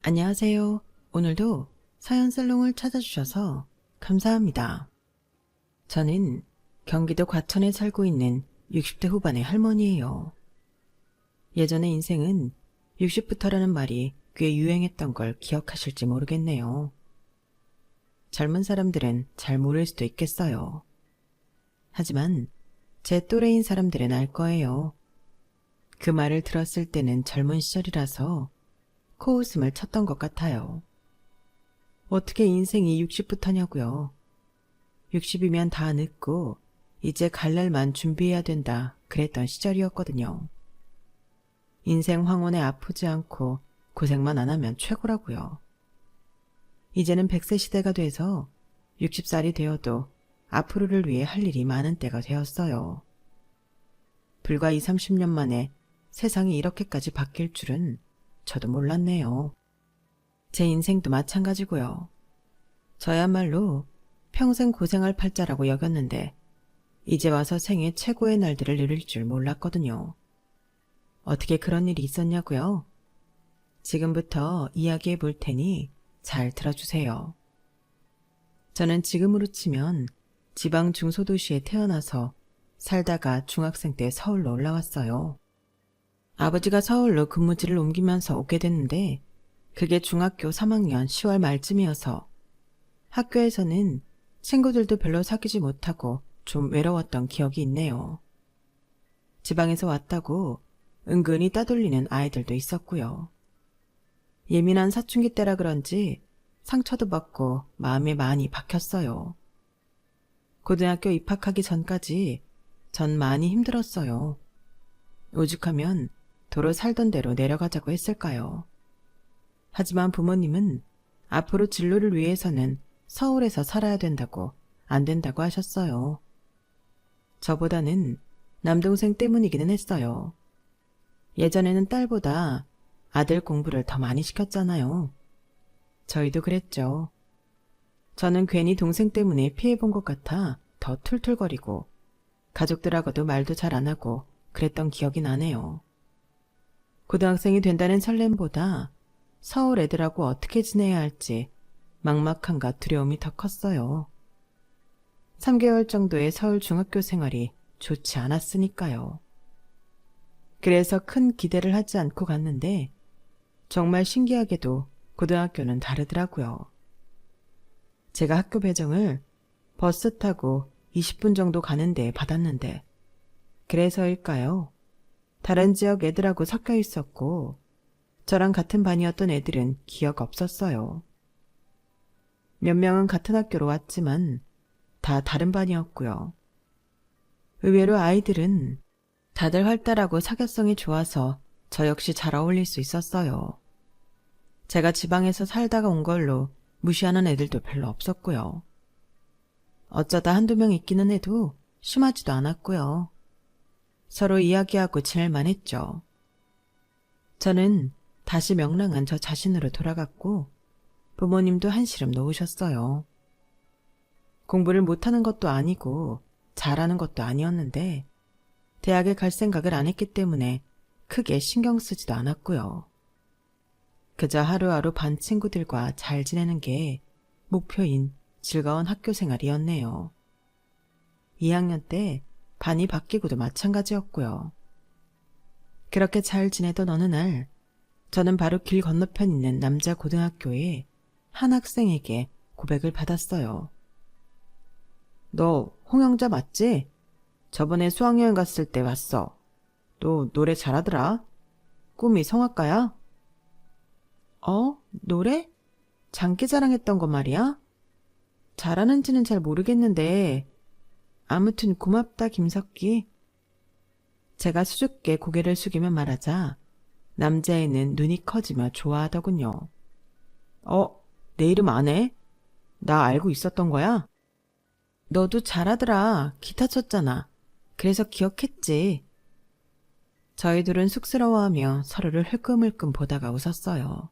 안녕하세요. 오늘도 사연 살롱을 찾아주셔서 감사합니다. 저는 경기도 과천에 살고 있는 60대 후반의 할머니예요. 예전에 인생은 60부터라는 말이 꽤 유행했던 걸 기억하실지 모르겠네요. 젊은 사람들은 잘 모를 수도 있겠어요. 하지만 제 또래인 사람들은 알 거예요. 그 말을 들었을 때는 젊은 시절이라서 코웃음을 쳤던 것 같아요. 어떻게 인생이 60부터냐고요. 60이면 다 늙고 이제 갈 날만 준비해야 된다 그랬던 시절이었거든요. 인생 황혼에 아프지 않고 고생만 안 하면 최고라고요. 이제는 100세 시대가 돼서 60살이 되어도 앞으로를 위해 할 일이 많은 때가 되었어요. 불과 20, 30년 만에 세상이 이렇게까지 바뀔 줄은 저도 몰랐네요. 제 인생도 마찬가지고요. 저야말로 평생 고생할 팔자라고 여겼는데 이제 와서 생애 최고의 날들을 누릴 줄 몰랐거든요. 어떻게 그런 일이 있었냐고요? 지금부터 이야기해 볼 테니 잘 들어주세요. 저는 지금으로 치면 지방 중소도시에 태어나서 살다가 중학생 때 서울로 올라왔어요. 아버지가 서울로 근무지를 옮기면서 오게 됐는데 그게 중학교 3학년 10월 말쯤이어서 학교에서는 친구들도 별로 사귀지 못하고 좀 외로웠던 기억이 있네요. 지방에서 왔다고 은근히 따돌리는 아이들도 있었고요. 예민한 사춘기 때라 그런지 상처도 받고 마음에 많이 박혔어요. 고등학교 입학하기 전까지 전 많이 힘들었어요. 오죽하면 도로 살던 대로 내려가자고 했을까요? 하지만 부모님은 앞으로 진로를 위해서는 서울에서 살아야 된다고 안 된다고 하셨어요. 저보다는 남동생 때문이기는 했어요. 예전에는 딸보다 아들 공부를 더 많이 시켰잖아요. 저희도 그랬죠. 저는 괜히 동생 때문에 피해본 것 같아 더 툴툴거리고 가족들하고도 말도 잘 안 하고 그랬던 기억이 나네요. 고등학생이 된다는 설렘보다 서울 애들하고 어떻게 지내야 할지 막막함과 두려움이 더 컸어요. 3개월 정도의 서울 중학교 생활이 좋지 않았으니까요. 그래서 큰 기대를 하지 않고 갔는데 정말 신기하게도 고등학교는 다르더라고요. 제가 학교 배정을 버스 타고 20분 정도 가는 데에 받았는데 그래서일까요? 다른 지역 애들하고 섞여 있었고 저랑 같은 반이었던 애들은 기억 없었어요. 몇 명은 같은 학교로 왔지만 다 다른 반이었고요. 의외로 아이들은 다들 활달하고 사교성이 좋아서 저 역시 잘 어울릴 수 있었어요. 제가 지방에서 살다가 온 걸로 무시하는 애들도 별로 없었고요. 어쩌다 한두 명 있기는 해도 심하지도 않았고요. 서로 이야기하고 지낼만 했죠. 저는 다시 명랑한 저 자신으로 돌아갔고 부모님도 한시름 놓으셨어요. 공부를 못하는 것도 아니고 잘하는 것도 아니었는데 대학에 갈 생각을 안 했기 때문에 크게 신경 쓰지도 않았고요. 그저 하루하루 반 친구들과 잘 지내는 게 목표인 즐거운 학교 생활이었네요. 2학년 때 반이 바뀌고도 마찬가지였고요. 그렇게 잘 지내던 어느 날 저는 바로 길 건너편 있는 남자 고등학교에 한 학생에게 고백을 받았어요. 너 홍영자 맞지? 저번에 수학여행 갔을 때 왔어. 너 노래 잘하더라. 꿈이 성악가야? 노래? 장기자랑했던 거 말이야? 잘하는지는 잘 모르겠는데 아무튼 고맙다 김석기. 제가 수줍게 고개를 숙이며 말하자 남자애는 눈이 커지며 좋아하더군요. 내 이름 안 해? 나 알고 있었던 거야? 너도 잘하더라. 기타 쳤잖아. 그래서 기억했지. 저희 둘은 쑥스러워하며 서로를 흘끔흘끔 보다가 웃었어요.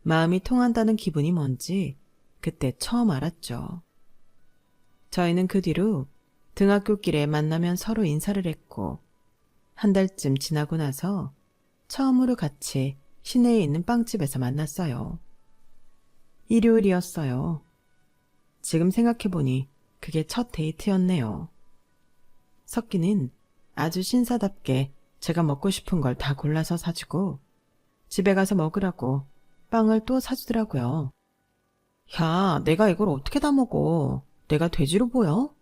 마음이 통한다는 기분이 뭔지 그때 처음 알았죠. 저희는 그 뒤로 등학교 길에 만나면 서로 인사를 했고 한 달쯤 지나고 나서 처음으로 같이 시내에 있는 빵집에서 만났어요. 일요일이었어요. 지금 생각해보니 그게 첫 데이트였네요. 석기는 아주 신사답게 제가 먹고 싶은 걸 다 골라서 사주고 집에 가서 먹으라고 빵을 또 사주더라고요. 야, 내가 이걸 어떻게 다 먹어? 내가 돼지로 보여?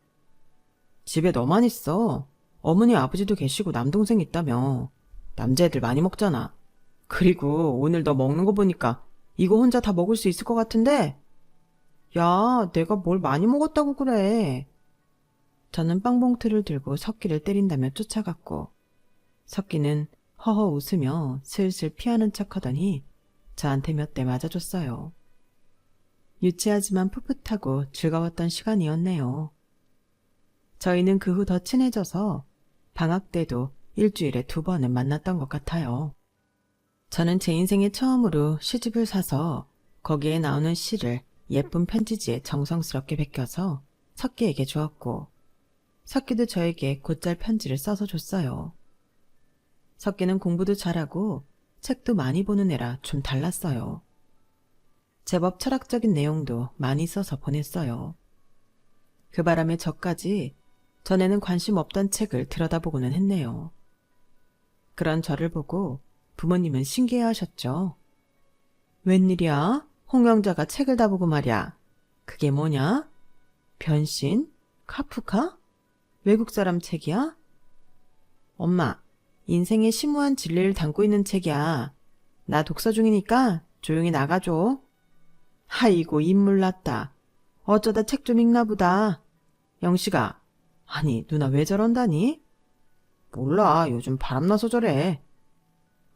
집에 너만 있어. 어머니 아버지도 계시고 남동생 있다며. 남자애들 많이 먹잖아. 그리고 오늘 너 먹는 거 보니까 이거 혼자 다 먹을 수 있을 것 같은데? 야, 내가 뭘 많이 먹었다고 그래. 저는 빵봉투를 들고 석기를 때린다며 쫓아갔고 석기는 허허 웃으며 슬슬 피하는 척하더니 저한테 몇 대 맞아줬어요. 유치하지만 풋풋하고 즐거웠던 시간이었네요. 저희는 그 후 더 친해져서 방학 때도 일주일에 2번은 만났던 것 같아요. 저는 제 인생에 처음으로 시집을 사서 거기에 나오는 시를 예쁜 편지지에 정성스럽게 베껴서 석기에게 주었고 석기도 저에게 곧잘 편지를 써서 줬어요. 석기는 공부도 잘하고 책도 많이 보는 애라 좀 달랐어요. 제법 철학적인 내용도 많이 써서 보냈어요. 그 바람에 저까지 전에는 관심 없던 책을 들여다보고는 했네요. 그런 저를 보고 부모님은 신기해하셨죠. 웬일이야? 홍영자가 책을 다 보고 말이야. 그게 뭐냐? 변신? 카프카? 외국 사람 책이야? 엄마, 인생의 심오한 진리를 담고 있는 책이야. 나 독서 중이니까 조용히 나가줘. 아이고, 인물 났다. 어쩌다 책 좀 읽나 보다. 영식아, 아니 누나 왜 저런다니? 몰라, 요즘 바람나서 저래.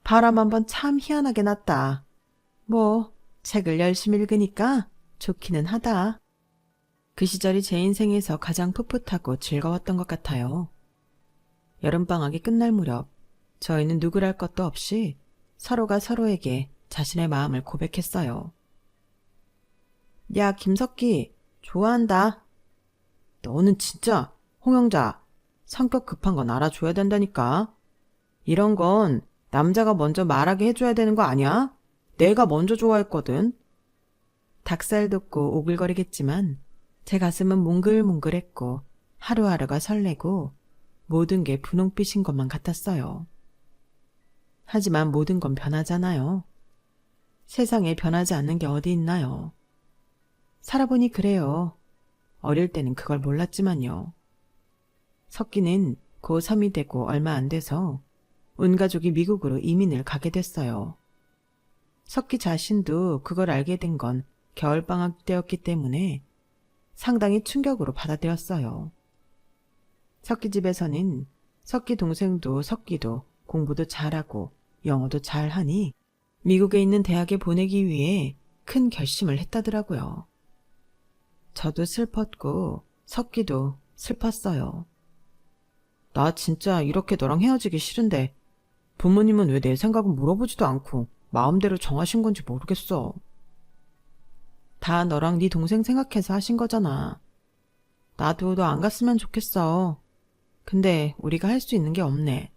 바람 한번 참 희한하게 났다. 뭐 책을 열심히 읽으니까 좋기는 하다. 그 시절이 제 인생에서 가장 풋풋하고 즐거웠던 것 같아요. 여름방학이 끝날 무렵 저희는 누구랄 것도 없이 서로가 서로에게 자신의 마음을 고백했어요. 야, 김석기, 좋아한다. 너는 진짜 홍영자, 성격 급한 건 알아줘야 된다니까. 이런 건 남자가 먼저 말하게 해줘야 되는 거 아니야? 내가 먼저 좋아했거든. 닭살 돋고 오글거리겠지만 제 가슴은 뭉글뭉글했고 하루하루가 설레고 모든 게 분홍빛인 것만 같았어요. 하지만 모든 건 변하잖아요. 세상에 변하지 않는 게 어디 있나요? 살아보니 그래요. 어릴 때는 그걸 몰랐지만요. 석기는 고3이 되고 얼마 안 돼서 온 가족이 미국으로 이민을 가게 됐어요. 석기 자신도 그걸 알게 된 건 겨울방학 때였기 때문에 상당히 충격으로 받아들였어요. 석기 집에서는 석기 동생도 석기도 공부도 잘하고 영어도 잘하니 미국에 있는 대학에 보내기 위해 큰 결심을 했다더라고요. 저도 슬펐고 석기도 슬펐어요. 나 진짜 이렇게 너랑 헤어지기 싫은데 부모님은 왜 내 생각은 물어보지도 않고 마음대로 정하신 건지 모르겠어. 다 너랑 네 동생 생각해서 하신 거잖아. 나도 너 안 갔으면 좋겠어. 근데 우리가 할 수 있는 게 없네.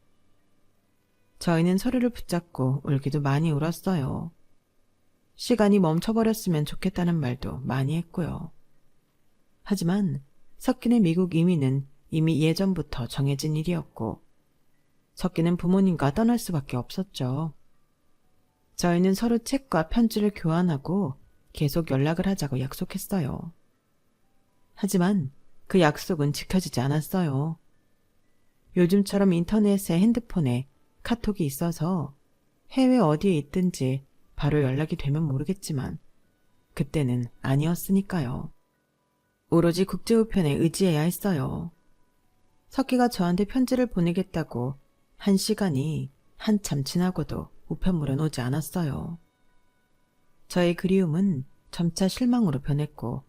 저희는 서로를 붙잡고 울기도 많이 울었어요. 시간이 멈춰버렸으면 좋겠다는 말도 많이 했고요. 하지만 석기의 미국 이민은 이미 예전부터 정해진 일이었고 석기는 부모님과 떠날 수밖에 없었죠. 저희는 서로 책과 편지를 교환하고 계속 연락을 하자고 약속했어요. 하지만 그 약속은 지켜지지 않았어요. 요즘처럼 인터넷에 핸드폰에 카톡이 있어서 해외 어디에 있든지 바로 연락이 되면 모르겠지만 그때는 아니었으니까요. 오로지 국제우편에 의지해야 했어요. 석기가 저한테 편지를 보내겠다고 한 시간이 한참 지나고도 우편물은 오지 않았어요. 저의 그리움은 점차 실망으로 변했고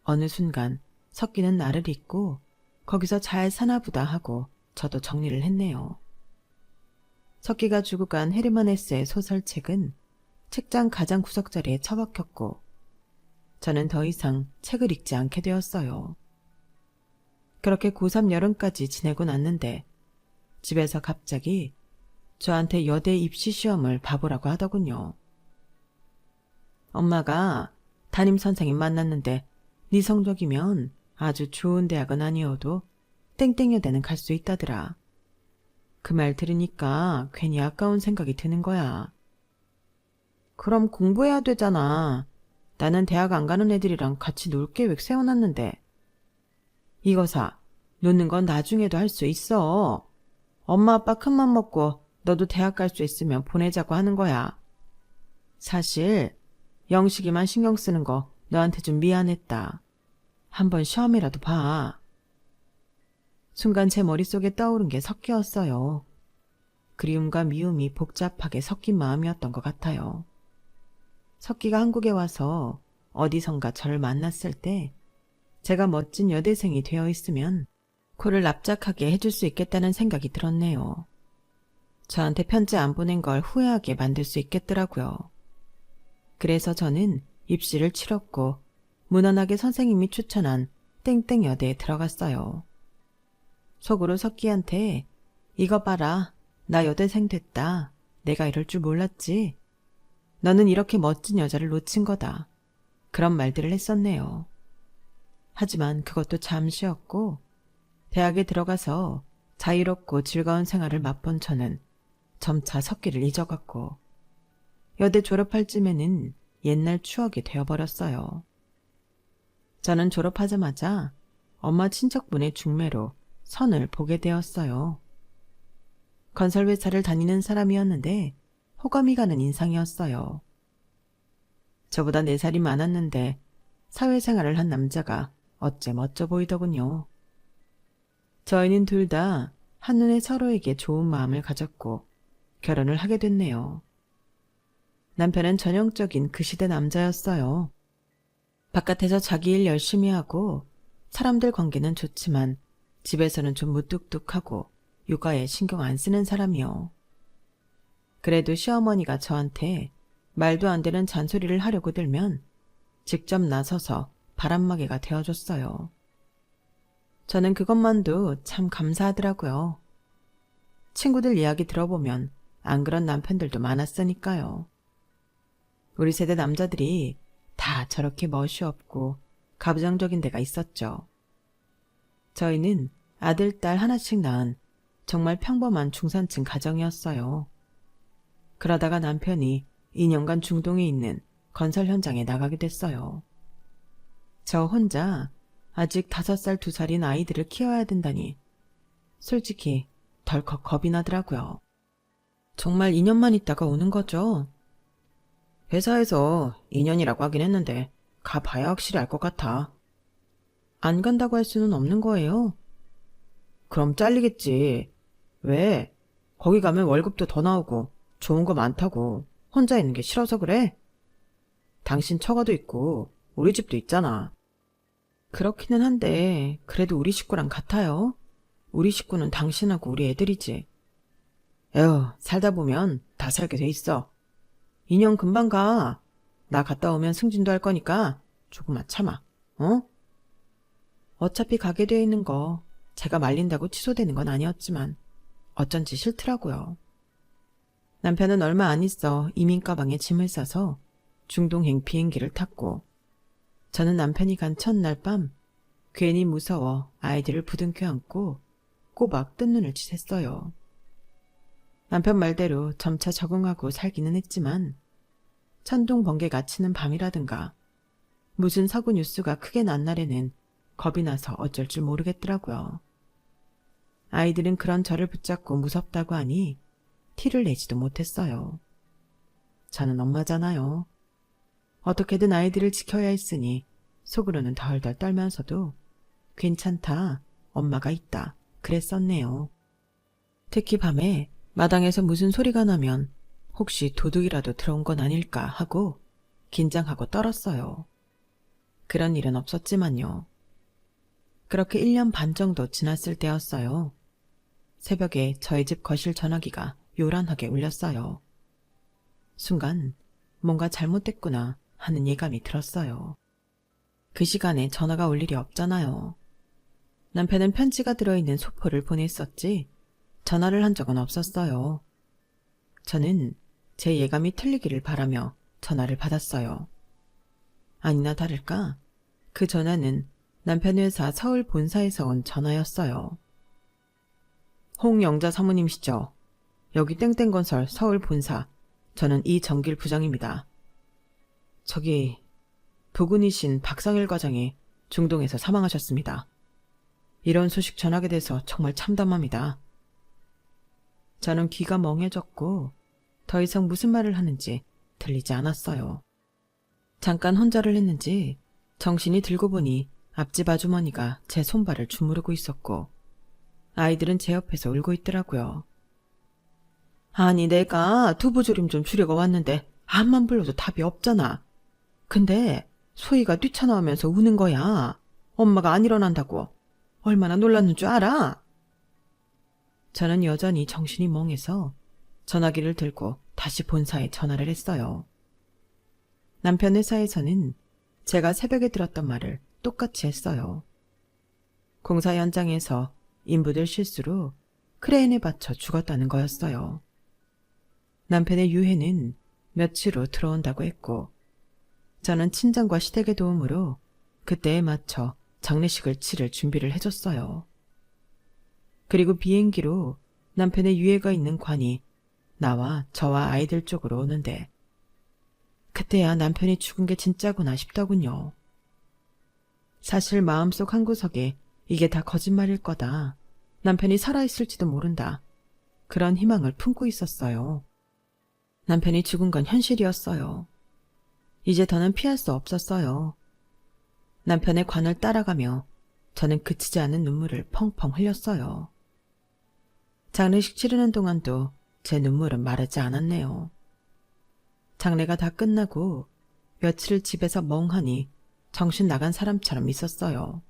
어느 순간 석기는 나를 잊고 거기서 잘 사나보다 하고 저도 정리를 했네요. 석기가 주고 간 헤르만 헤세의 소설책은 책장 가장 구석자리에 처박혔고 저는 더 이상 책을 읽지 않게 되었어요. 그렇게 고3 여름까지 지내고 났는데 집에서 갑자기 저한테 여대 입시 시험을 봐보라고 하더군요. 엄마가 담임 선생님 만났는데 네 성적이면 아주 좋은 대학은 아니어도 땡땡여대는 갈 수 있다더라. 그 말 들으니까 괜히 아까운 생각이 드는 거야. 그럼 공부해야 되잖아. 나는 대학 안 가는 애들이랑 같이 놀 계획 세워놨는데. 이거사, 놓는 건 나중에도 할 수 있어. 엄마 아빠 큰맘 먹고 너도 대학 갈 수 있으면 보내자고 하는 거야. 사실 영식이만 신경 쓰는 거 너한테 좀 미안했다. 한번 시험이라도 봐. 순간 제 머릿속에 떠오른 게 석기였어요. 그리움과 미움이 복잡하게 섞인 마음이었던 것 같아요. 석기가 한국에 와서 어디선가 저를 만났을 때 제가 멋진 여대생이 되어 있으면 코를 납작하게 해줄 수 있겠다는 생각이 들었네요. 저한테 편지 안 보낸 걸 후회하게 만들 수 있겠더라고요. 그래서 저는 입시를 치렀고 무난하게 선생님이 추천한 땡땡 여대에 들어갔어요. 속으로 석기한테 이거 봐라, 나 여대생 됐다. 내가 이럴 줄 몰랐지. 너는 이렇게 멋진 여자를 놓친 거다. 그런 말들을 했었네요. 하지만 그것도 잠시였고 대학에 들어가서 자유롭고 즐거운 생활을 맛본 저는 점차 석기를 잊어갔고 여대 졸업할 쯤에는 옛날 추억이 되어버렸어요. 저는 졸업하자마자 엄마 친척분의 중매로 선을 보게 되었어요. 건설회사를 다니는 사람이었는데 호감이 가는 인상이었어요. 저보다 4살이 많았는데 사회생활을 한 남자가 어째 멋져 보이더군요. 저희는 둘 다 한눈에 서로에게 좋은 마음을 가졌고 결혼을 하게 됐네요. 남편은 전형적인 그 시대 남자였어요. 바깥에서 자기 일 열심히 하고 사람들 관계는 좋지만 집에서는 좀 무뚝뚝하고 육아에 신경 안 쓰는 사람이요. 그래도 시어머니가 저한테 말도 안 되는 잔소리를 하려고 들면 직접 나서서 바람막이가 되어줬어요. 저는 그것만도 참 감사하더라고요. 친구들 이야기 들어보면 안 그런 남편들도 많았으니까요. 우리 세대 남자들이 다 저렇게 멋이 없고 가부장적인 데가 있었죠. 저희는 아들, 딸 하나씩 낳은 정말 평범한 중산층 가정이었어요. 그러다가 남편이 2년간 중동에 있는 건설 현장에 나가게 됐어요. 저 혼자 아직 5살, 2살인 아이들을 키워야 된다니 솔직히 덜컥 겁이 나더라고요. 정말 2년만 있다가 오는 거죠? 회사에서 2년이라고 하긴 했는데 가봐야 확실히 알 것 같아. 안 간다고 할 수는 없는 거예요? 그럼 잘리겠지. 왜? 거기 가면 월급도 더 나오고 좋은 거 많다고. 혼자 있는 게 싫어서 그래? 당신 처가도 있고 우리 집도 있잖아. 그렇기는 한데 그래도 우리 식구랑 같아요. 우리 식구는 당신하고 우리 애들이지. 에휴, 살다 보면 다 살게 돼 있어. 2년 금방 가. 나 갔다 오면 승진도 할 거니까 조금만 참아. 어? 어차피 가게 돼 있는 거 제가 말린다고 취소되는 건 아니었지만 어쩐지 싫더라고요. 남편은 얼마 안 있어 이민 가방에 짐을 싸서 중동행 비행기를 탔고 저는 남편이 간 첫날 밤 괜히 무서워 아이들을 부둥켜 안고 꼬박 뜬 눈을 치샜어요. 남편 말대로 점차 적응하고 살기는 했지만 천둥 번개가 치는 밤이라든가 무슨 사고 뉴스가 크게 난 날에는 겁이 나서 어쩔 줄 모르겠더라고요. 아이들은 그런 저를 붙잡고 무섭다고 하니 티를 내지도 못했어요. 저는 엄마잖아요. 어떻게든 아이들을 지켜야 했으니 속으로는 덜덜 떨면서도 괜찮다, 엄마가 있다, 그랬었네요. 특히 밤에 마당에서 무슨 소리가 나면 혹시 도둑이라도 들어온 건 아닐까 하고 긴장하고 떨었어요. 그런 일은 없었지만요. 그렇게 1년 반 정도 지났을 때였어요. 새벽에 저희 집 거실 전화기가 요란하게 울렸어요. 순간 뭔가 잘못됐구나 하는 예감이 들었어요. 그 시간에 전화가 올 일이 없잖아요. 남편은 편지가 들어있는 소포를 보냈었지 전화를 한 적은 없었어요. 저는 제 예감이 틀리기를 바라며 전화를 받았어요. 아니나 다를까 그 전화는 남편 회사 서울 본사에서 온 전화였어요. 홍영자 사모님이시죠? 여기 땡땡건설 서울 본사. 저는 이정길 부장입니다. 저기 부군이신 박상일 과장이 중동에서 사망하셨습니다. 이런 소식 전하게 돼서 정말 참담합니다. 저는 귀가 멍해졌고 더 이상 무슨 말을 하는지 들리지 않았어요. 잠깐 혼자를 했는지 정신이 들고 보니 앞집 아주머니가 제 손발을 주무르고 있었고 아이들은 제 옆에서 울고 있더라고요. 아니 내가 두부조림 좀 주려고 왔는데 암만 불러도 답이 없잖아. 근데 소희가 뛰쳐나오면서 우는 거야. 엄마가 안 일어난다고. 얼마나 놀랐는 줄 알아? 저는 여전히 정신이 멍해서 전화기를 들고 다시 본사에 전화를 했어요. 남편 회사에서는 제가 새벽에 들었던 말을 똑같이 했어요. 공사 현장에서 인부들 실수로 크레인에 받쳐 죽었다는 거였어요. 남편의 유해는 며칠 후 들어온다고 했고 저는 친정과 시댁의 도움으로 그때에 맞춰 장례식을 치를 준비를 해줬어요. 그리고 비행기로 남편의 유해가 있는 관이 나와 저와 아이들 쪽으로 오는데 그때야 남편이 죽은 게 진짜구나 싶더군요. 사실 마음속 한구석에 이게 다 거짓말일 거다. 남편이 살아있을지도 모른다. 그런 희망을 품고 있었어요. 남편이 죽은 건 현실이었어요. 이제 더는 피할 수 없었어요. 남편의 관을 따라가며 저는 그치지 않는 눈물을 펑펑 흘렸어요. 장례식 치르는 동안도 제 눈물은 마르지 않았네요. 장례가 다 끝나고 며칠 집에서 멍하니 정신 나간 사람처럼 있었어요.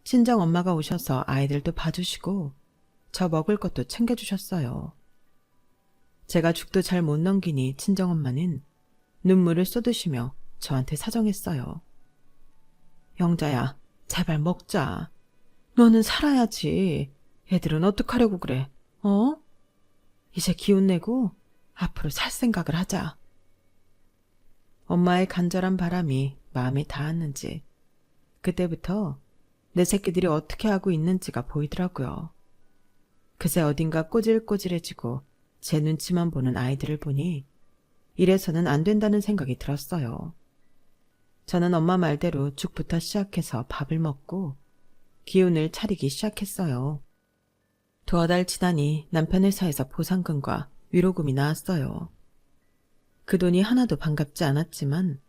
친정엄마가 오셔서 아이들도 봐주시고 저 먹을 것도 챙겨주셨어요. 제가 죽도 잘 못 넘기니 친정엄마는 눈물을 쏟으시며 저한테 사정했어요. 영자야, 제발 먹자. 너는 살아야지. 애들은 어떡하려고 그래, 어? 이제 기운내고 앞으로 살 생각을 하자. 엄마의 간절한 바람이 마음에 닿았는지 그때부터 내 새끼들이 어떻게 하고 있는지가 보이더라고요. 그새 어딘가 꼬질꼬질해지고 제 눈치만 보는 아이들을 보니 이래서는 안 된다는 생각이 들었어요. 저는 엄마 말대로 죽부터 시작해서 밥을 먹고 기운을 차리기 시작했어요. 두어 달 지나니 남편 회사에서 보상금과 위로금이 나왔어요. 그 돈이 하나도 반갑지 않았지만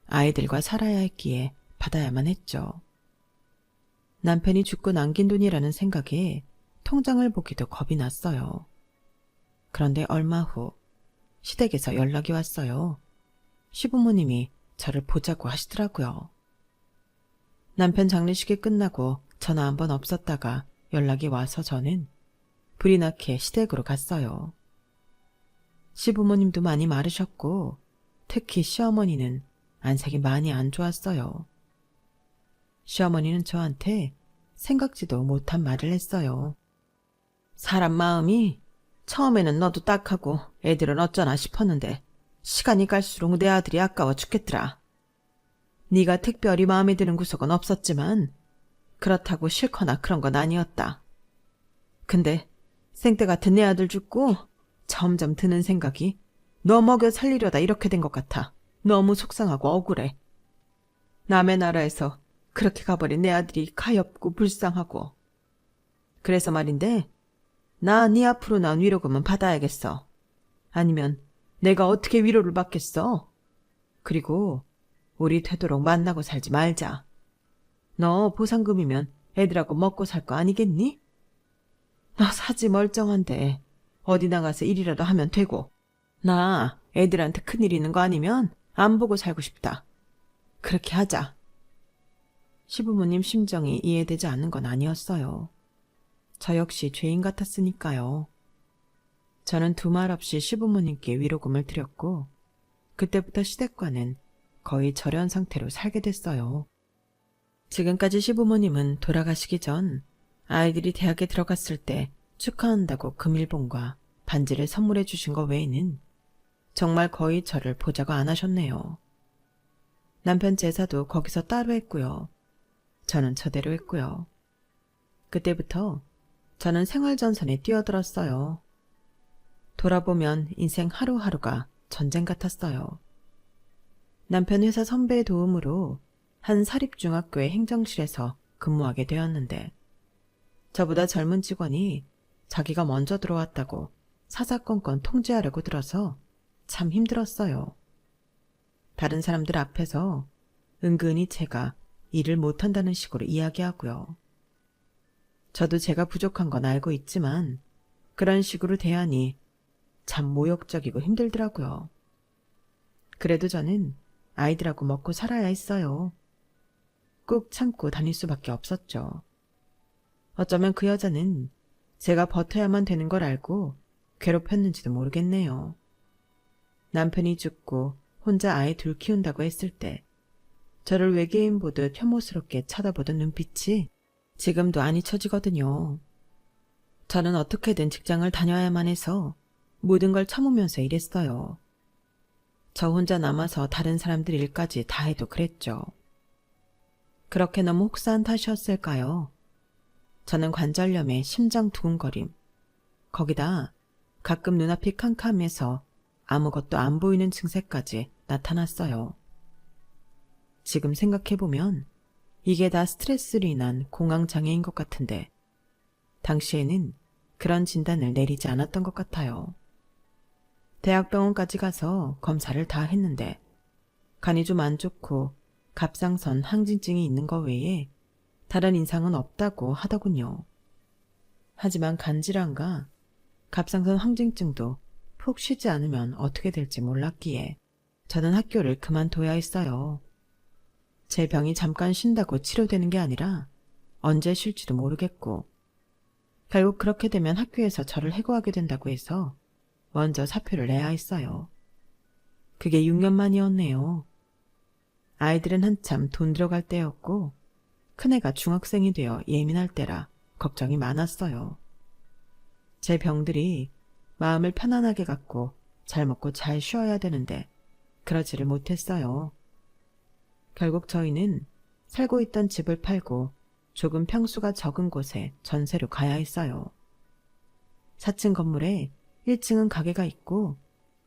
아이들과 살아야 했기에 받아야만 했죠. 남편이 죽고 남긴 돈이라는 생각에 통장을 보기도 겁이 났어요. 그런데 얼마 후 시댁에서 연락이 왔어요. 시부모님이 저를 보자고 하시더라고요. 남편 장례식이 끝나고 전화 한 번 없었다가 연락이 와서 저는 불이 나게 시댁으로 갔어요. 시부모님도 많이 마르셨고 특히 시어머니는 안색이 많이 안 좋았어요. 시어머니는 저한테 생각지도 못한 말을 했어요. 사람 마음이 처음에는 너도 딱하고 애들은 어쩌나 싶었는데 시간이 갈수록 내 아들이 아까워 죽겠더라. 네가 특별히 마음에 드는 구석은 없었지만 그렇다고 싫거나 그런 건 아니었다. 근데 생때 같은 내 아들 죽고 점점 드는 생각이 너 먹여 살리려다 이렇게 된 것 같아. 너무 속상하고 억울해. 남의 나라에서 그렇게 가버린 내 아들이 가엾고 불쌍하고. 그래서 말인데 나 네 앞으로 나온 위로금은 받아야겠어. 아니면 내가 어떻게 위로를 받겠어? 그리고 우리 되도록 만나고 살지 말자. 너 보상금이면 애들하고 먹고 살 거 아니겠니? 너 사지 멀쩡한데 어디 나가서 일이라도 하면 되고 나 애들한테 큰일 있는 거 아니면 안 보고 살고 싶다. 그렇게 하자. 시부모님 심정이 이해되지 않는 건 아니었어요. 저 역시 죄인 같았으니까요. 저는 두말 없이 시부모님께 위로금을 드렸고 그때부터 시댁과는 거의 절연 상태로 살게 됐어요. 지금까지 시부모님은 돌아가시기 전 아이들이 대학에 들어갔을 때 축하한다고 금일봉과 반지를 선물해 주신 거 외에는 정말 거의 저를 보자고 안 하셨네요. 남편 제사도 거기서 따로 했고요. 저는 저대로 했고요. 그때부터 저는 생활전선에 뛰어들었어요. 돌아보면 인생 하루하루가 전쟁 같았어요. 남편 회사 선배의 도움으로 한 사립중학교의 행정실에서 근무하게 되었는데 저보다 젊은 직원이 자기가 먼저 들어왔다고 사사건건 통제하려고 들어서 참 힘들었어요. 다른 사람들 앞에서 은근히 제가 일을 못한다는 식으로 이야기하고요. 저도 제가 부족한 건 알고 있지만 그런 식으로 대하니 참 모욕적이고 힘들더라고요. 그래도 저는 아이들하고 먹고 살아야 했어요. 꾹 참고 다닐 수밖에 없었죠. 어쩌면 그 여자는 제가 버텨야만 되는 걸 알고 괴롭혔는지도 모르겠네요. 남편이 죽고 혼자 아이 둘 키운다고 했을 때 저를 외계인 보듯 혐오스럽게 쳐다보던 눈빛이 지금도 안 잊혀지거든요. 저는 어떻게든 직장을 다녀야만 해서 모든 걸 참으면서 일했어요. 저 혼자 남아서 다른 사람들 일까지 다 해도 그랬죠. 그렇게 너무 혹사한 탓이었을까요? 저는 관절염에 심장 두근거림, 거기다 가끔 눈앞이 캄캄해서 아무것도 안 보이는 증세까지 나타났어요. 지금 생각해보면 이게 다 스트레스로 인한 공황장애인 것 같은데 당시에는 그런 진단을 내리지 않았던 것 같아요. 대학병원까지 가서 검사를 다 했는데 간이 좀 안 좋고 갑상선 항진증이 있는 것 외에 다른 인상은 없다고 하더군요. 하지만 간질환과 갑상선 항진증도 푹 쉬지 않으면 어떻게 될지 몰랐기에 저는 학교를 그만둬야 했어요. 제 병이 잠깐 쉰다고 치료되는 게 아니라 언제 쉴지도 모르겠고 결국 그렇게 되면 학교에서 저를 해고하게 된다고 해서 먼저 사표를 내야 했어요. 그게 6년 만이었네요. 아이들은 한참 돈 들어갈 때였고 큰애가 중학생이 되어 예민할 때라 걱정이 많았어요. 제 병들이 마음을 편안하게 갖고 잘 먹고 잘 쉬어야 되는데 그러지를 못했어요. 결국 저희는 살고 있던 집을 팔고 조금 평수가 적은 곳에 전세로 가야 했어요. 4층 건물에 1층은 가게가 있고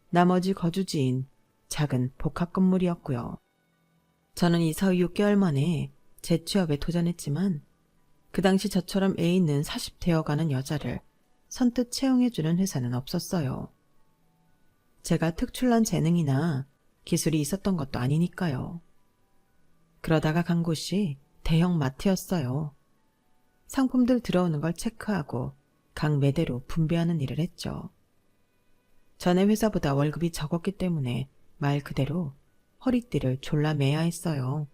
나머지 거주지인 작은 복합 건물이었고요. 저는 이사 후 6개월 만에 재취업에 도전했지만 그 당시 저처럼 애 있는 40대여 가는 여자를 선뜻 채용해주는 회사는 없었어요. 제가 특출난 재능이나 기술이 있었던 것도 아니니까요. 그러다가 간 곳이 대형 마트였어요. 상품들 들어오는 걸 체크하고 각 매대로 분배하는 일을 했죠. 전에 회사보다 월급이 적었기 때문에 말 그대로 허리띠를 졸라 매야 했어요.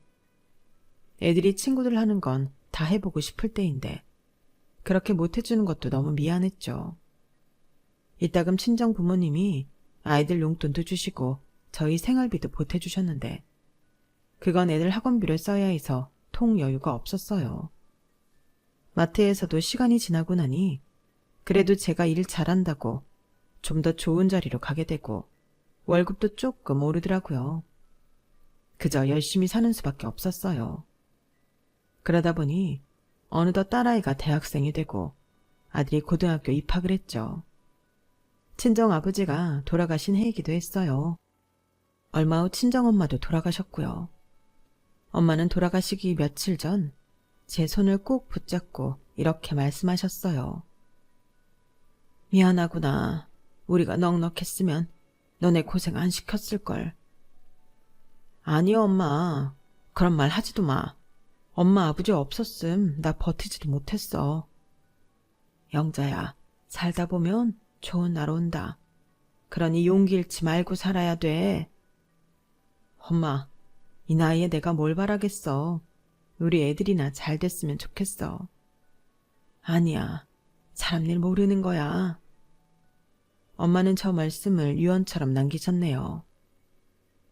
애들이 친구들 하는 건 다 해보고 싶을 때인데 그렇게 못해주는 것도 너무 미안했죠. 이따금 친정 부모님이 아이들 용돈도 주시고 저희 생활비도 보태주셨는데 그건 애들 학원비를 써야 해서 통 여유가 없었어요. 마트에서도 시간이 지나고 나니 그래도 제가 일 잘한다고 좀 더 좋은 자리로 가게 되고 월급도 조금 오르더라고요. 그저 열심히 사는 수밖에 없었어요. 그러다 보니 어느덧 딸아이가 대학생이 되고 아들이 고등학교 입학을 했죠. 친정아버지가 돌아가신 해이기도 했어요. 얼마 후 친정엄마도 돌아가셨고요. 엄마는 돌아가시기 며칠 전 제 손을 꼭 붙잡고 이렇게 말씀하셨어요. 미안하구나. 우리가 넉넉했으면 너네 고생 안 시켰을걸. 아니요, 엄마. 그런 말 하지도 마. 엄마 아버지 없었음 나 버티지도 못했어. 영자야, 살다 보면 좋은 날 온다. 그러니 용기 잃지 말고 살아야 돼. 엄마, 이 나이에 내가 뭘 바라겠어. 우리 애들이나 잘 됐으면 좋겠어. 아니야, 사람 일 모르는 거야. 엄마는 저 말씀을 유언처럼 남기셨네요.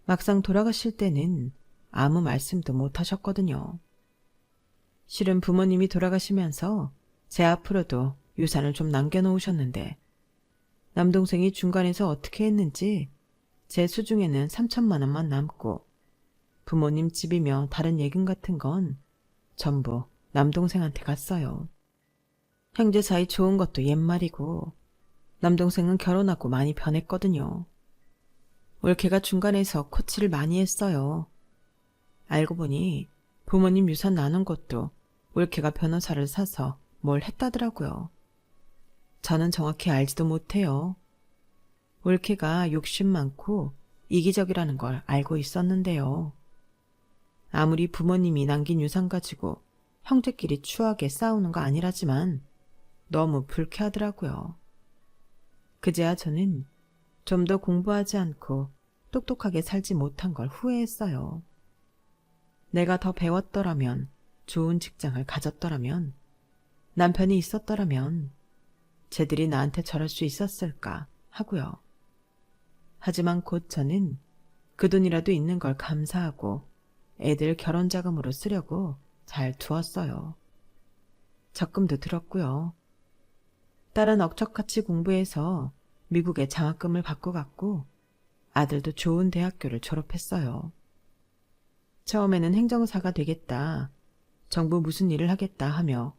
막상 돌아가실 때는 아무 말씀도 못 하셨거든요. 실은 부모님이 돌아가시면서 제 앞으로도 유산을 좀 남겨놓으셨는데 남동생이 중간에서 어떻게 했는지 제 수중에는 3천만 원만 남고 부모님 집이며 다른 예금 같은 건 전부 남동생한테 갔어요. 형제 사이 좋은 것도 옛말이고 남동생은 결혼하고 많이 변했거든요. 올케가 중간에서 코치를 많이 했어요. 알고 보니 부모님 유산 나눈 것도 올케가 변호사를 사서 뭘 했다더라고요. 저는 정확히 알지도 못해요. 올케가 욕심 많고 이기적이라는 걸 알고 있었는데요. 아무리 부모님이 남긴 유산 가지고 형제끼리 추하게 싸우는 거 아니라지만 너무 불쾌하더라고요. 그제야 저는 좀 더 공부하지 않고 똑똑하게 살지 못한 걸 후회했어요. 내가 더 배웠더라면, 좋은 직장을 가졌더라면, 남편이 있었더라면 쟤들이 나한테 저럴 수 있었을까 하고요. 하지만 곧 저는 그 돈이라도 있는 걸 감사하고 애들 결혼 자금으로 쓰려고 잘 두었어요. 적금도 들었고요. 딸은 억척같이 공부해서 미국에 장학금을 받고 갔고 아들도 좋은 대학교를 졸업했어요. 처음에는 행정사가 되겠다, 정부 무슨 일을 하겠다 하며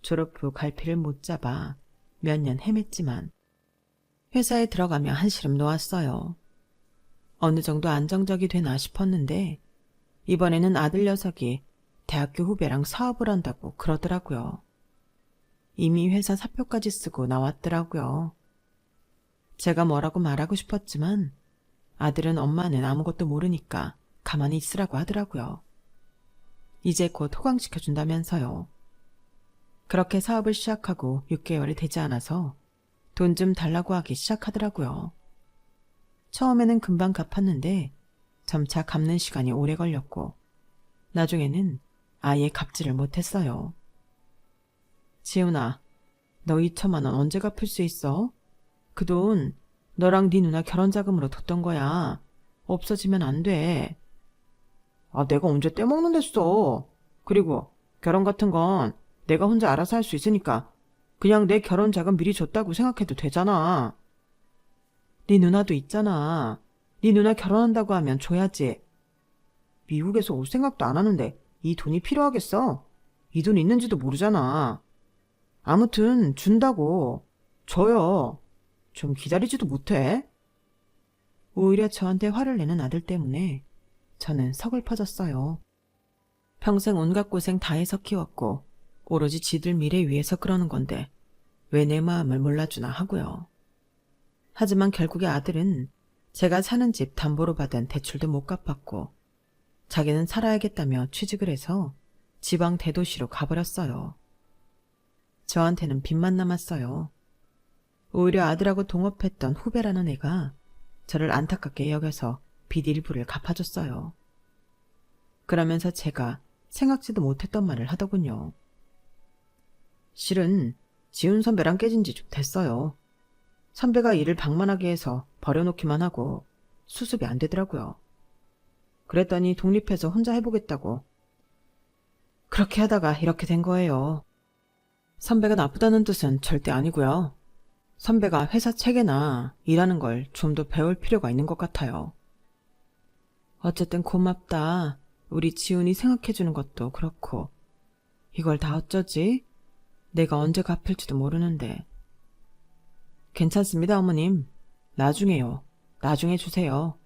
졸업 후 갈피를 못 잡아 몇 년 헤맸지만 회사에 들어가며 한시름 놓았어요. 어느 정도 안정적이 되나 싶었는데 이번에는 아들 녀석이 대학교 후배랑 사업을 한다고 그러더라고요. 이미 회사 사표까지 쓰고 나왔더라고요. 제가 뭐라고 말하고 싶었지만 아들은 엄마는 아무것도 모르니까 가만히 있으라고 하더라고요. 이제 곧 호강시켜준다면서요. 그렇게 사업을 시작하고 6개월이 되지 않아서 돈 좀 달라고 하기 시작하더라고요. 처음에는 금방 갚았는데 점차 갚는 시간이 오래 걸렸고 나중에는 아예 갚지를 못했어요. 지훈아, 너 2천만 원 언제 갚을 수 있어? 그 돈 너랑 네 누나 결혼 자금으로 뒀던 거야. 없어지면 안 돼. 아, 내가 언제 떼먹는댔어. 그리고 결혼 같은 건 내가 혼자 알아서 할 수 있으니까 그냥 내 결혼 자금 미리 줬다고 생각해도 되잖아. 네 누나도 있잖아. 네 누나 결혼한다고 하면 줘야지. 미국에서 올 생각도 안 하는데 이 돈이 필요하겠어? 이 돈 있는지도 모르잖아. 아무튼 준다고. 줘요. 좀 기다리지도 못해. 오히려 저한테 화를 내는 아들 때문에 저는 서글퍼졌어요. 평생 온갖 고생 다 해서 키웠고 오로지 지들 미래 위해서 그러는 건데 왜 내 마음을 몰라주나 하고요. 하지만 결국에 아들은 제가 사는 집 담보로 받은 대출도 못 갚았고 자기는 살아야겠다며 취직을 해서 지방 대도시로 가버렸어요. 저한테는 빚만 남았어요. 오히려 아들하고 동업했던 후배라는 애가 저를 안타깝게 여겨서 빚 일부를 갚아줬어요. 그러면서 제가 생각지도 못했던 말을 하더군요. 실은 지훈 선배랑 깨진 지 좀 됐어요. 선배가 일을 방만하게 해서 버려놓기만 하고 수습이 안 되더라고요. 그랬더니 독립해서 혼자 해보겠다고. 그렇게 하다가 이렇게 된 거예요. 선배가 나쁘다는 뜻은 절대 아니고요. 선배가 회사 체계나 일하는 걸 좀 더 배울 필요가 있는 것 같아요. 어쨌든 고맙다. 우리 지훈이 생각해주는 것도 그렇고. 이걸 다 어쩌지? 내가 언제 갚을지도 모르는데. 괜찮습니다, 어머님. 나중에요. 나중에 주세요.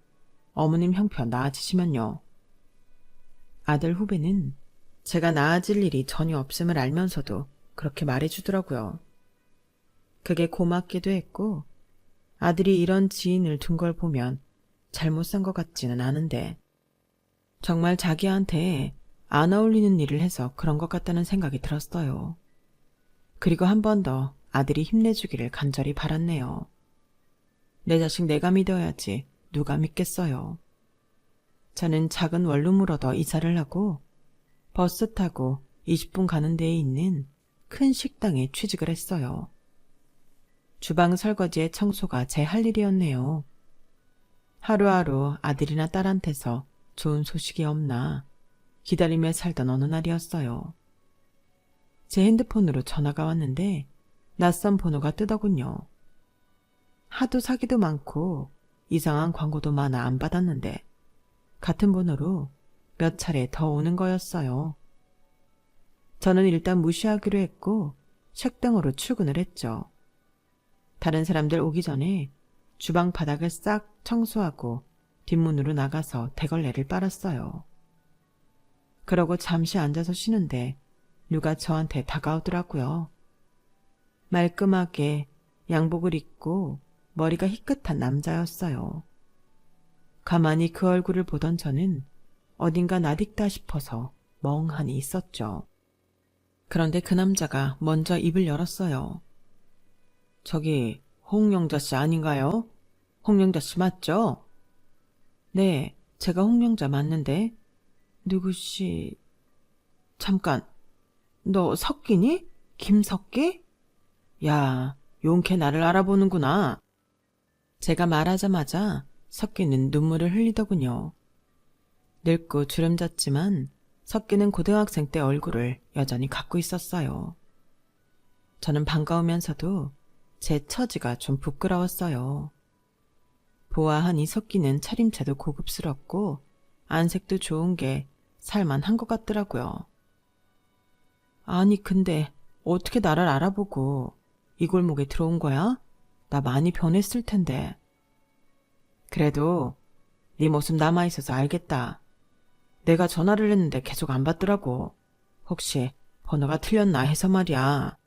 어머님 형편 나아지시면요. 아들 후배는 제가 나아질 일이 전혀 없음을 알면서도 그렇게 말해주더라고요. 그게 고맙기도 했고 아들이 이런 지인을 둔 걸 보면 잘못 산 것 같지는 않은데 정말 자기한테 안 어울리는 일을 해서 그런 것 같다는 생각이 들었어요. 그리고 한 번 더 아들이 힘내주기를 간절히 바랐네요. 내 자식 내가 믿어야지 누가 믿겠어요. 저는 작은 원룸을 얻어 이사를 하고 버스 타고 20분 가는 데에 있는 큰 식당에 취직을 했어요. 주방 설거지의 청소가 제 할 일이었네요. 하루하루 아들이나 딸한테서 좋은 소식이 없나 기다리며 살던 어느 날이었어요. 제 핸드폰으로 전화가 왔는데 낯선 번호가 뜨더군요. 하도 사기도 많고 이상한 광고도 많아 안 받았는데 같은 번호로 몇 차례 더 오는 거였어요. 저는 일단 무시하기로 했고 책등으로 출근을 했죠. 다른 사람들 오기 전에 주방 바닥을 싹 청소하고 뒷문으로 나가서 대걸레를 빨았어요. 그러고 잠시 앉아서 쉬는데 누가 저한테 다가오더라고요. 말끔하게 양복을 입고 머리가 희끗한 남자였어요. 가만히 그 얼굴을 보던 저는 어딘가 낯익다 싶어서 멍하니 있었죠. 그런데 그 남자가 먼저 입을 열었어요. 저기 홍영자 씨 아닌가요? 홍영자 씨 맞죠? 네, 제가 홍영자 맞는데. 누구시... 잠깐, 너 석기니? 김석기? 야, 용케 나를 알아보는구나. 제가 말하자마자 석기는 눈물을 흘리더군요. 늙고 주름졌지만 석기는 고등학생 때 얼굴을 여전히 갖고 있었어요. 저는 반가우면서도 제 처지가 좀 부끄러웠어요. 보아하니 석기는 차림새도 고급스럽고 안색도 좋은 게 살만한 것 같더라고요. 아니 근데 어떻게 나를 알아보고 이 골목에 들어온 거야? 나 많이 변했을 텐데. 그래도 네 모습 남아있어서 알겠다. 내가 전화를 했는데 계속 안 받더라고. 혹시 번호가 틀렸나 해서 말이야.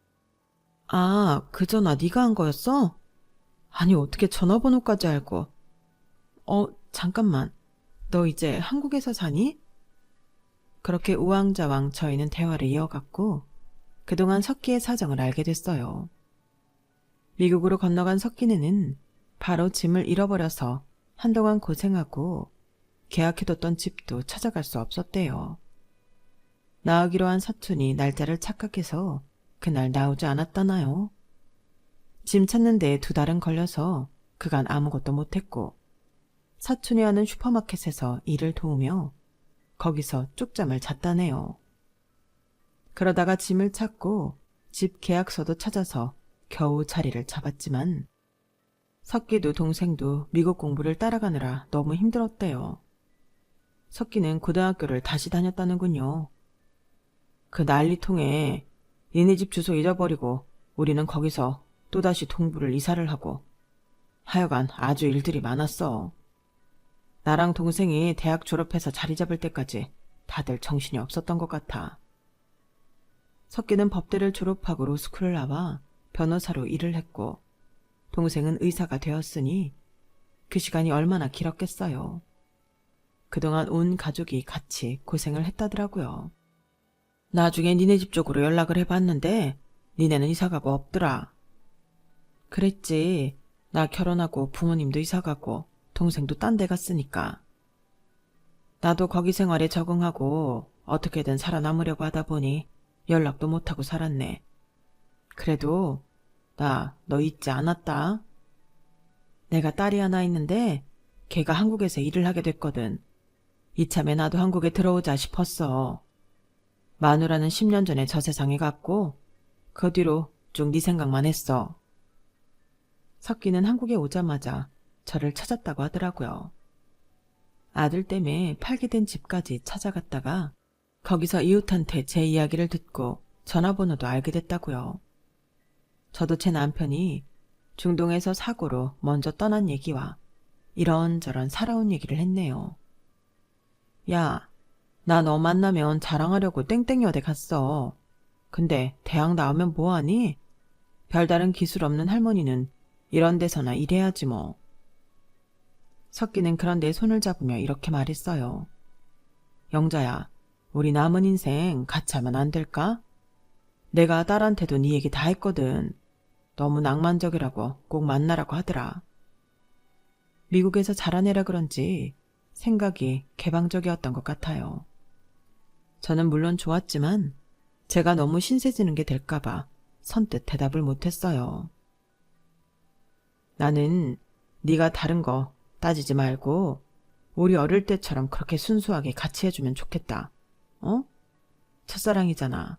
아, 그 전화 네가 한 거였어? 아니 어떻게 전화번호까지 알고. 잠깐만. 너 이제 한국에서 사니? 그렇게 우왕좌왕 저희는 대화를 이어갔고 그동안 석기의 사정을 알게 됐어요. 미국으로 건너간 석기네는 바로 짐을 잃어버려서 한동안 고생하고 계약해뒀던 집도 찾아갈 수 없었대요. 나오기로 한 사촌이 날짜를 착각해서 그날 나오지 않았다나요. 짐 찾는 데에 2달은 걸려서 그간 아무것도 못했고 사촌이 하는 슈퍼마켓에서 일을 도우며 거기서 쪽잠을 잤다네요. 그러다가 짐을 찾고 집 계약서도 찾아서 겨우 자리를 잡았지만 석기도 동생도 미국 공부를 따라가느라 너무 힘들었대요. 석기는 고등학교를 다시 다녔다는군요. 그 난리통에 니네 집 주소 잊어버리고 우리는 거기서 또다시 동부를 이사를 하고 하여간 아주 일들이 많았어. 나랑 동생이 대학 졸업해서 자리 잡을 때까지 다들 정신이 없었던 것 같아. 석기는 법대를 졸업하고 로스쿨을 나와 변호사로 일을 했고 동생은 의사가 되었으니 그 시간이 얼마나 길었겠어요. 그동안 온 가족이 같이 고생을 했다더라고요. 나중에 니네 집 쪽으로 연락을 해봤는데 니네는 이사가고 없더라. 그랬지. 나 결혼하고 부모님도 이사가고 동생도 딴 데 갔으니까. 나도 거기 생활에 적응하고 어떻게든 살아남으려고 하다 보니 연락도 못하고 살았네. 그래도 나 너 잊지 않았다. 내가 딸이 하나 있는데 걔가 한국에서 일을 하게 됐거든. 이참에 나도 한국에 들어오자 싶었어. 마누라는 10년 전에 저 세상에 갔고 그 뒤로 쭉 네 생각만 했어. 석기는 한국에 오자마자 저를 찾았다고 하더라고요. 아들 때문에 팔게 된 집까지 찾아갔다가 거기서 이웃한테 제 이야기를 듣고 전화번호도 알게 됐다고요. 저도 제 남편이 중동에서 사고로 먼저 떠난 얘기와 이런저런 살아온 얘기를 했네요. 야, 나 너 만나면 자랑하려고 땡땡여대 갔어. 근데 대학 나오면 뭐하니? 별다른 기술 없는 할머니는 이런 데서나 일해야지 뭐. 석기는 그런 내 손을 잡으며 이렇게 말했어요. 영자야, 우리 남은 인생 같이 하면 안 될까? 내가 딸한테도 네 얘기 다 했거든. 너무 낭만적이라고 꼭 만나라고 하더라. 미국에서 자란 애라 그런지 생각이 개방적이었던 것 같아요. 저는 물론 좋았지만 제가 너무 신세지는 게 될까봐 선뜻 대답을 못했어요. 나는 네가 다른 거 따지지 말고 우리 어릴 때처럼 그렇게 순수하게 같이 해주면 좋겠다. 어? 첫사랑이잖아.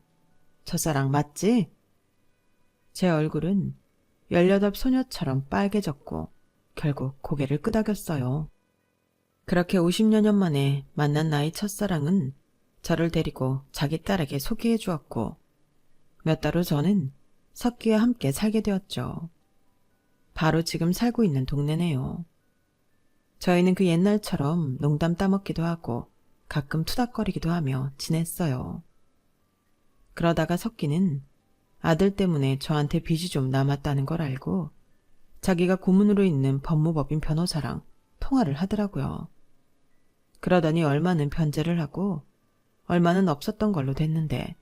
첫사랑 맞지? 제 얼굴은 18 소녀처럼 빨개졌고 결국 고개를 끄덕였어요. 그렇게 50여 년 만에 만난 나의 첫사랑은 저를 데리고 자기 딸에게 소개해 주었고 몇 달 후 저는 석기와 함께 살게 되었죠. 바로 지금 살고 있는 동네네요. 저희는 그 옛날처럼 농담 따먹기도 하고 가끔 투닥거리기도 하며 지냈어요. 그러다가 석기는 아들 때문에 저한테 빚이 좀 남았다는 걸 알고 자기가 고문으로 있는 법무법인 변호사랑 통화를 하더라고요. 그러더니 얼마는 변제를 하고 얼마는 없었던 걸로 됐는데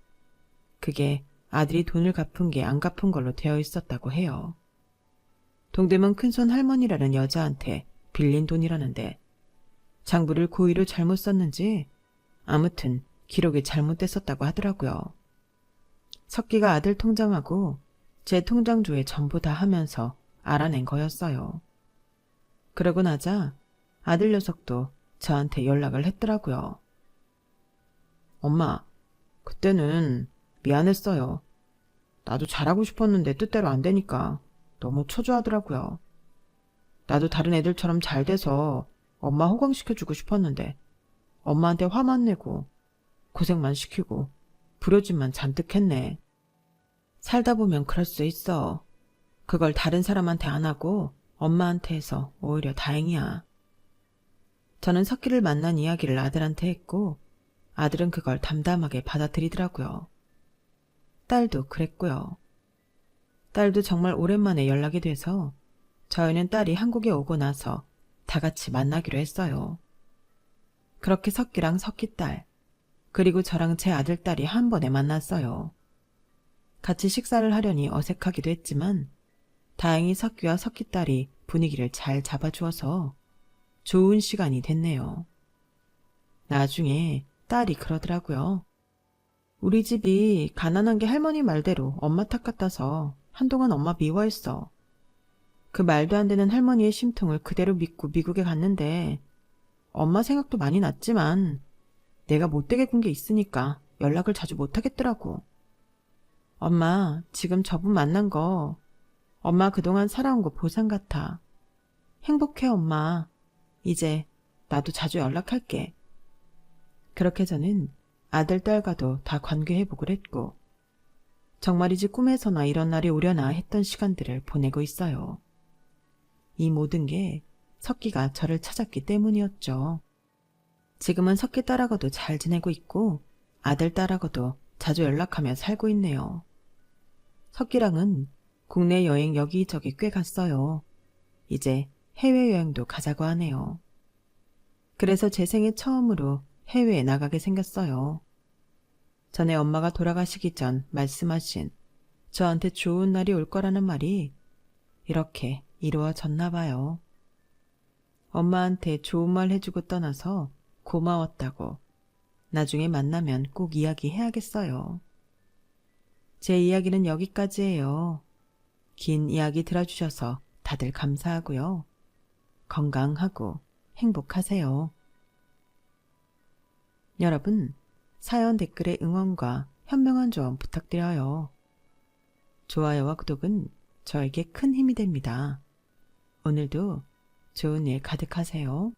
그게 아들이 돈을 갚은 게 안 갚은 걸로 되어 있었다고 해요. 동대문 큰손 할머니라는 여자한테 빌린 돈이라는데 장부를 고의로 잘못 썼는지 아무튼 기록이 잘못됐었다고 하더라고요. 석기가 아들 통장하고 제 통장조회 전부 다 하면서 알아낸 거였어요. 그러고 나자 아들 녀석도 저한테 연락을 했더라고요. 엄마, 그때는 미안했어요. 나도 잘하고 싶었는데 뜻대로 안 되니까 너무 초조하더라고요. 나도 다른 애들처럼 잘 돼서 엄마 호강시켜주고 싶었는데 엄마한테 화만 내고 고생만 시키고 불효짓만 잔뜩 했네. 살다 보면 그럴 수 있어. 그걸 다른 사람한테 안 하고 엄마한테 해서 오히려 다행이야. 저는 석기를 만난 이야기를 아들한테 했고 아들은 그걸 담담하게 받아들이더라고요. 딸도 그랬고요. 딸도 정말 오랜만에 연락이 돼서 저희는 딸이 한국에 오고 나서 다 같이 만나기로 했어요. 그렇게 석기랑 석기딸, 그리고 저랑 제 아들딸이 한 번에 만났어요. 같이 식사를 하려니 어색하기도 했지만 다행히 석기와 석기딸이 분위기를 잘 잡아주어서 좋은 시간이 됐네요. 나중에 딸이 그러더라고요. 우리 집이 가난한 게 할머니 말대로 엄마 탓 같아서 한동안 엄마 미워했어. 그 말도 안 되는 할머니의 심통을 그대로 믿고 미국에 갔는데 엄마 생각도 많이 났지만 내가 못되게 군 게 있으니까 연락을 자주 못하겠더라고. 엄마, 지금 저분 만난 거 엄마 그동안 살아온 거 보상 같아. 행복해, 엄마. 이제 나도 자주 연락할게. 그렇게 저는 아들, 딸과도 다 관계회복을 했고 정말이지 꿈에서나 이런 날이 오려나 했던 시간들을 보내고 있어요. 이 모든 게 석기가 저를 찾았기 때문이었죠. 지금은 석기 딸하고도 잘 지내고 있고 아들, 딸하고도 자주 연락하며 살고 있네요. 석기랑은 국내 여행 여기저기 꽤 갔어요. 이제 해외여행도 가자고 하네요. 그래서 제 생애 처음으로 해외에 나가게 생겼어요. 전에 엄마가 돌아가시기 전 말씀하신 저한테 좋은 날이 올 거라는 말이 이렇게 이루어졌나 봐요. 엄마한테 좋은 말 해주고 떠나서 고마웠다고 나중에 만나면 꼭 이야기해야겠어요. 제 이야기는 여기까지예요. 긴 이야기 들어주셔서 다들 감사하고요. 건강하고 행복하세요. 여러분, 사연 댓글에 응원과 현명한 조언 부탁드려요. 좋아요와 구독은 저에게 큰 힘이 됩니다. 오늘도 좋은 일 가득하세요.